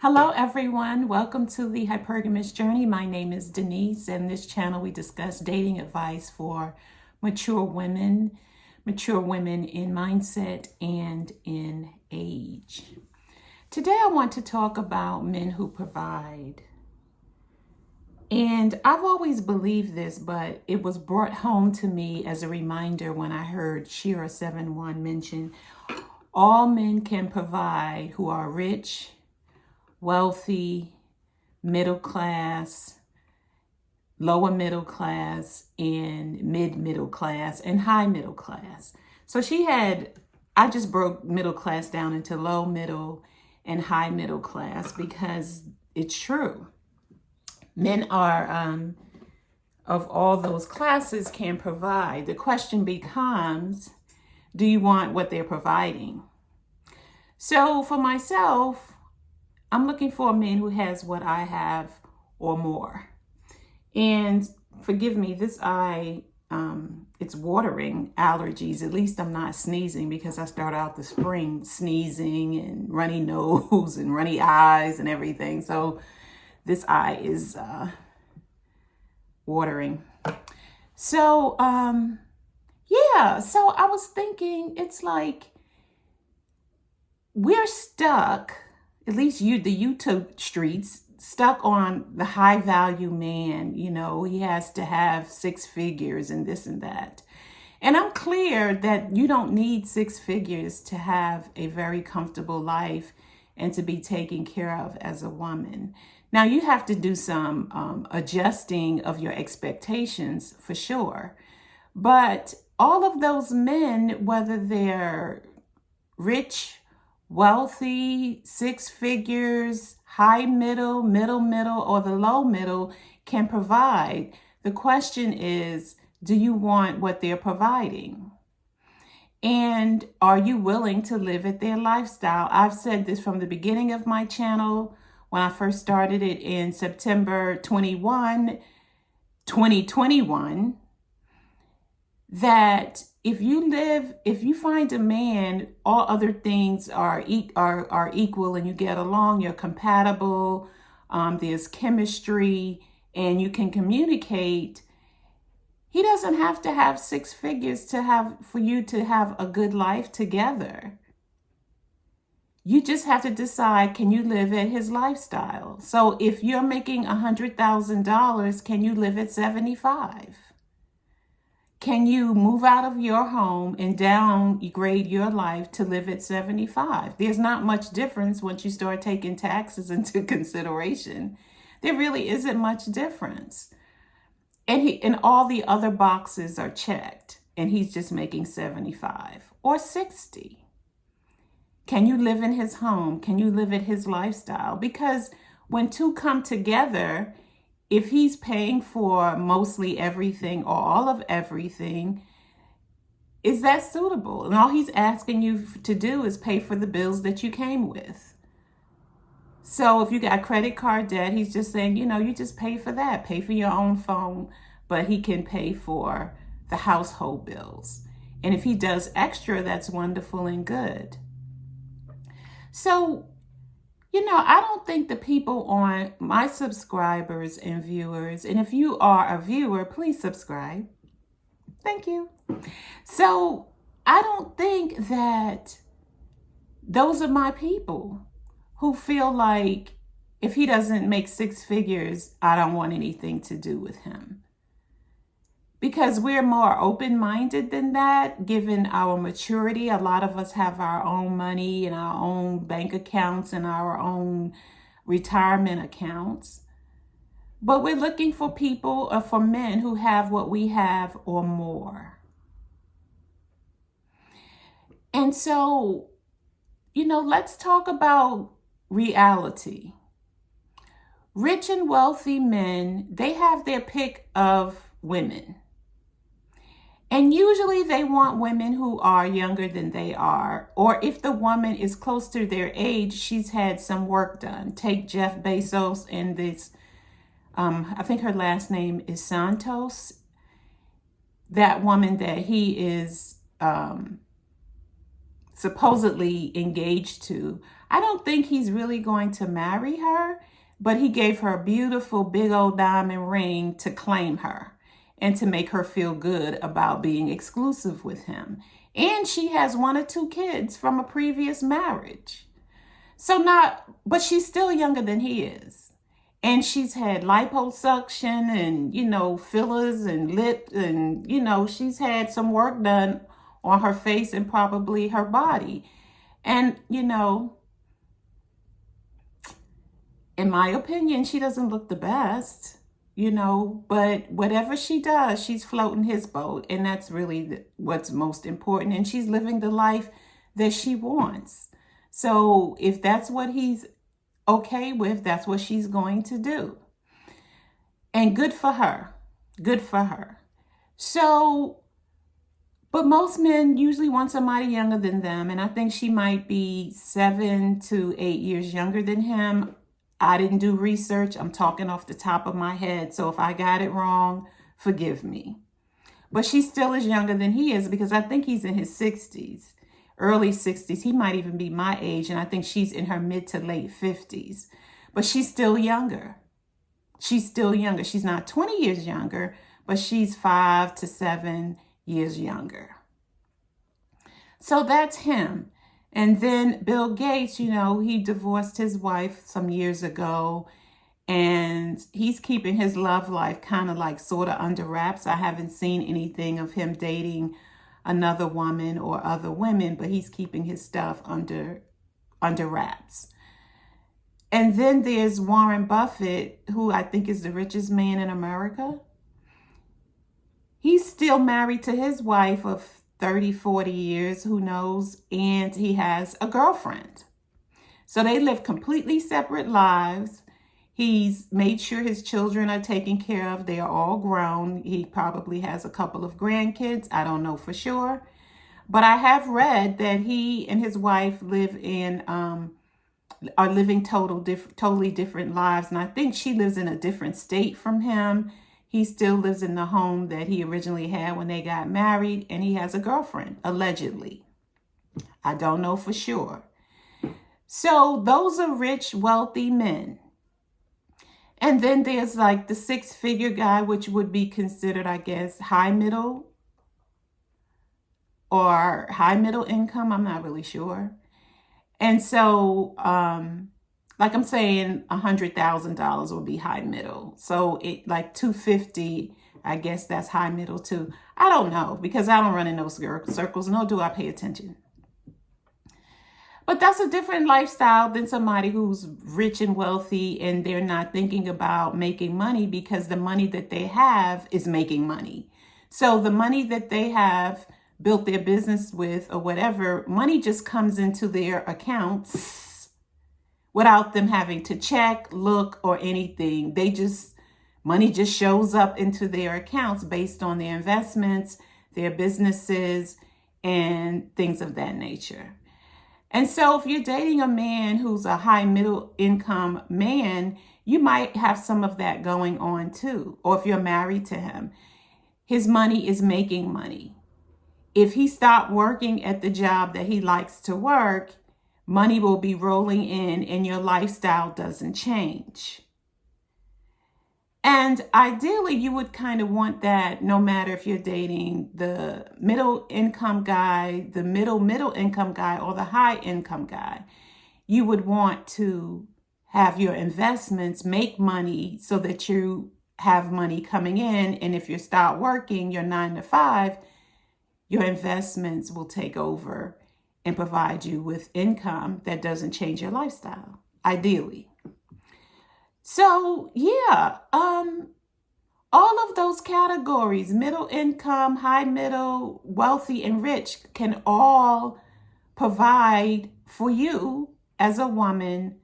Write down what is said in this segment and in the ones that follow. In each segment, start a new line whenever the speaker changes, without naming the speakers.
Hello, everyone. Welcome to the Hypergamous Journey. My name is Denise, and this channel we discuss dating advice for mature women in mindset and in age. Today, I want to talk about men who provide. And I've always believed this, but it was brought home to me as a reminder when I heard Shira 7:1 mention all men can provide who are rich, wealthy, middle class, lower middle class, and mid-middle class, and high middle class. So I just broke middle class down into low, middle, and high middle class because it's true. Men are, of all those classes, can provide. The question becomes, do you want what they're providing? So for myself, I'm looking for a man who has what I have or more. And forgive me, this eye, it's watering allergies. At least I'm not sneezing because I start out the spring sneezing and runny nose and runny eyes and everything. So this eye is watering. So, so I was thinking, it's like we're stuck, at least the YouTube streets, stuck on the high value man. You know, he has to have 6 figures and this and that. And I'm clear that you don't need 6 figures to have a very comfortable life and to be taken care of as a woman. Now, you have to do some adjusting of your expectations for sure. But all of those men, whether they're rich, wealthy, 6 figures, high middle, middle, or the low middle, can provide. The question is, do you want what they're providing? And are you willing to live at their lifestyle? I've said this from the beginning of my channel when I first started it in September 2021, that if you find a man, all other things are equal and you get along, you're compatible, there's chemistry, and you can communicate. He doesn't have to have 6 figures for you to have a good life together. You just have to decide, can you live at his lifestyle? So if you're making $100,000, can you live at 75? Can you move out of your home and downgrade your life to live at 75? There's not much difference once you start taking taxes into consideration. There really isn't much difference. And all the other boxes are checked, and he's just making 75 or 60. Can you live in his home? Can you live at his lifestyle? Because when two come together, if he's paying for mostly everything or all of everything, is that suitable? And all he's asking you to do is pay for the bills that you came with. So if you got credit card debt, he's just saying, you just pay for that. Pay for your own phone, but he can pay for the household bills. And if he does extra, that's wonderful and good. So I don't think the people on my subscribers and viewers, and if you are a viewer, please subscribe. Thank you. So I don't think that those are my people who feel like if he doesn't make 6 figures, I don't want anything to do with him. Because we're more open-minded than that, given our maturity. A lot of us have our own money and our own bank accounts and our own retirement accounts. But we're looking for people or for men who have what we have or more. And so, let's talk about reality. Rich and wealthy men, they have their pick of women. And usually they want women who are younger than they are, or if the woman is close to their age, she's had some work done. Take Jeff Bezos and this, I think her last name is Santos. That woman that he is supposedly engaged to. I don't think he's really going to marry her, but he gave her a beautiful big old diamond ring to claim her and to make her feel good about being exclusive with him. And she has 1 or 2 kids from a previous marriage. But she's still younger than he is. And she's had liposuction and, fillers and lip and, she's had some work done on her face and probably her body. And, in my opinion, she doesn't look the best, but whatever she does, she's floating his boat. And that's really what's most important. And she's living the life that she wants. So if that's what he's okay with, that's what she's going to do. And good for her. Good for her. So, but most men usually want somebody younger than them. And I think she might be 7 to 8 years younger than him. I didn't do research. I'm talking off the top of my head. So if I got it wrong, forgive me. But she still is younger than he is, because I think he's in his 60s, early 60s. He might even be my age. And I think she's in her mid to late 50s. But she's still younger. She's still younger. She's not 20 years younger, but she's 5 to 7 years younger. So that's him. And then Bill Gates, he divorced his wife some years ago, and he's keeping his love life kind of like sort of under wraps. I haven't seen anything of him dating another woman or other women, but he's keeping his stuff under wraps. And then there's Warren Buffett, who I think is the richest man in America. He's still married to his wife of 30, 40 years, who knows, and he has a girlfriend. So they live completely separate lives. He's made sure his children are taken care of. They are all grown. He probably has a couple of grandkids. I don't know for sure. But I have read that he and his wife are living totally different lives. And I think she lives in a different state from him. He still lives in the home that he originally had when they got married, and he has a girlfriend, allegedly. I don't know for sure. So those are rich, wealthy men. And then there's like the 6-figure guy, which would be considered, I guess, high middle income. I'm not really sure. And so, like I'm saying, $100,000 would be high middle. So it like 250, I guess that's high middle too. I don't know, because I don't run in those circles, nor do I pay attention. But that's a different lifestyle than somebody who's rich and wealthy and they're not thinking about making money, because the money that they have is making money. So the money that they have built their business with or whatever, money just comes into their accounts without them having to check, look, or anything. Money just shows up into their accounts based on their investments, their businesses, and things of that nature. And so if you're dating a man who's a high middle income man, you might have some of that going on too. Or if you're married to him, his money is making money. If he stopped working at the job that he likes to work, money will be rolling in and your lifestyle doesn't change. And ideally, you would kind of want that no matter if you're dating the middle income guy, the middle income guy, or the high income guy. You would want to have your investments make money so that you have money coming in. And if you start working your 9 to 5, your investments will take over and provide you with income that doesn't change your lifestyle, ideally. So yeah, all of those categories, middle income, high middle, wealthy, and rich, can all provide for you as a woman.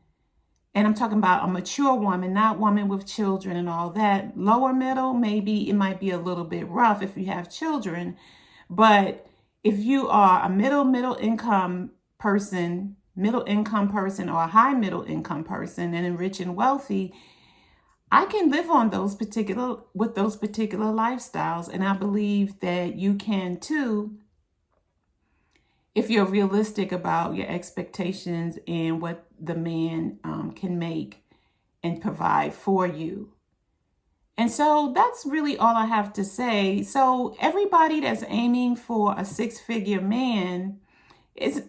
And I'm talking about a mature woman, not woman with children and all that. Lower middle, maybe it might be a little bit rough if you have children. But if you are a middle income person, or a high middle income person and rich and wealthy, I can live on those particular lifestyles. And I believe that you can too if you're realistic about your expectations and what the man can make and provide for you. And so that's really all I have to say. So everybody that's aiming for a six-figure man,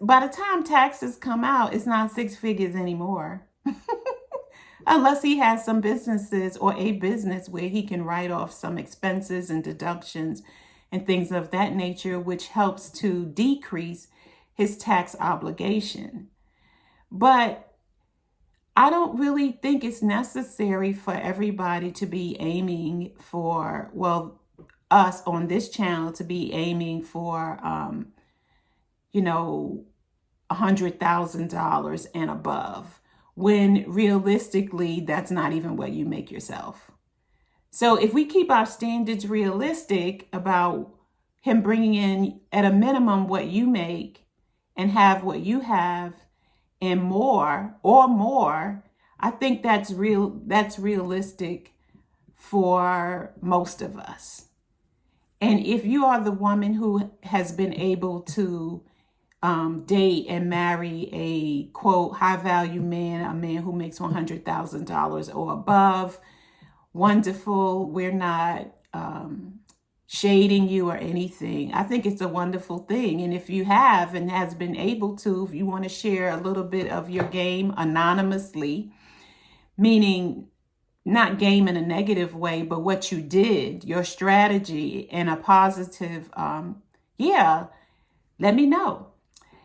by the time taxes come out, it's not six figures anymore. Unless he has some businesses or a business where he can write off some expenses and deductions and things of that nature, which helps to decrease his tax obligation. But I don't really think it's necessary for everybody to be aiming for, well, us on this channel to be aiming for, $100,000 and above, when realistically, that's not even what you make yourself. So if we keep our standards realistic about him bringing in at a minimum what you make and have what you have and more or more, I think that's realistic for most of us. And if you are the woman who has been able to date and marry a, quote, high value man, a man who makes $100,000 or above, wonderful. We're not shading you or anything. I think it's a wonderful thing. And if you have and has been able to, if you want to share a little bit of your game anonymously, meaning not game in a negative way, but what you did, your strategy in a positive, let me know.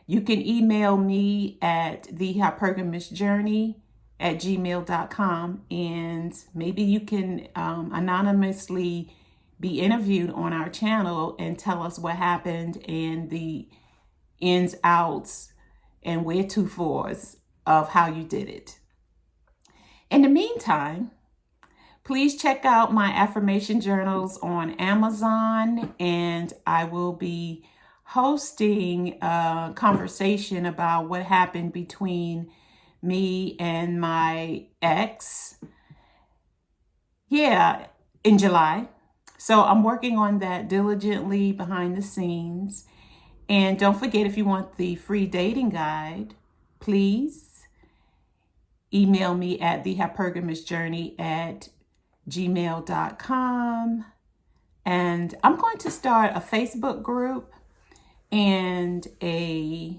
You can email me at thehypergamousjourney@gmail.com, and maybe you can anonymously be interviewed on our channel and tell us what happened and the ins, outs, and wheretofores of how you did it. In the meantime, please check out my affirmation journals on Amazon, and I will be hosting a conversation about what happened between me and my ex, in July. So I'm working on that diligently behind the scenes. And don't forget, if you want the free dating guide, please email me at thehypergamousjourney@gmail.com. And I'm going to start a Facebook group and a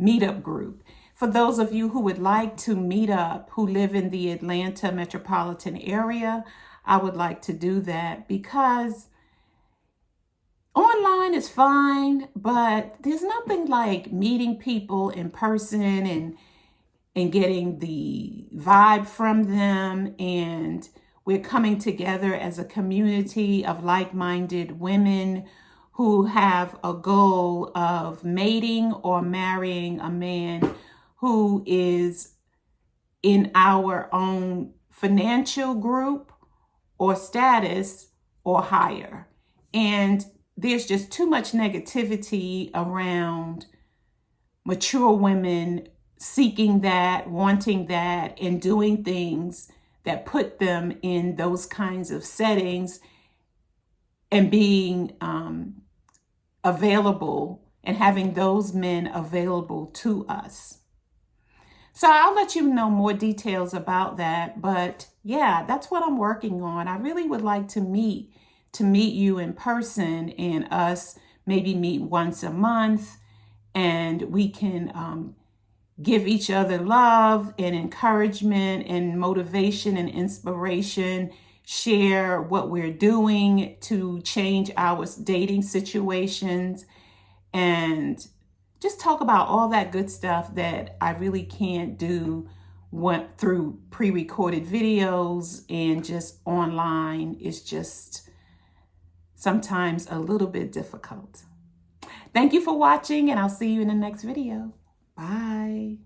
meetup group. For those of you who would like to meet up, who live in the Atlanta metropolitan area, I would like to do that, because online is fine, but there's nothing like meeting people in person and getting the vibe from them. And we're coming together as a community of like-minded women who have a goal of mating or marrying a man who is in our own financial group or status or higher. And there's just too much negativity around mature women seeking that, wanting that, and doing things that put them in those kinds of settings and being available and having those men available to us. So I'll let you know more details about that. But yeah, that's what I'm working on. I really would like to meet you in person, and us maybe meet once a month, and we can give each other love and encouragement and motivation and inspiration, share what we're doing to change our dating situations, and just talk about all that good stuff that I really can't do through pre-recorded videos, and just online is just sometimes a little bit difficult. Thank you for watching, and I'll see you in the next video. Bye.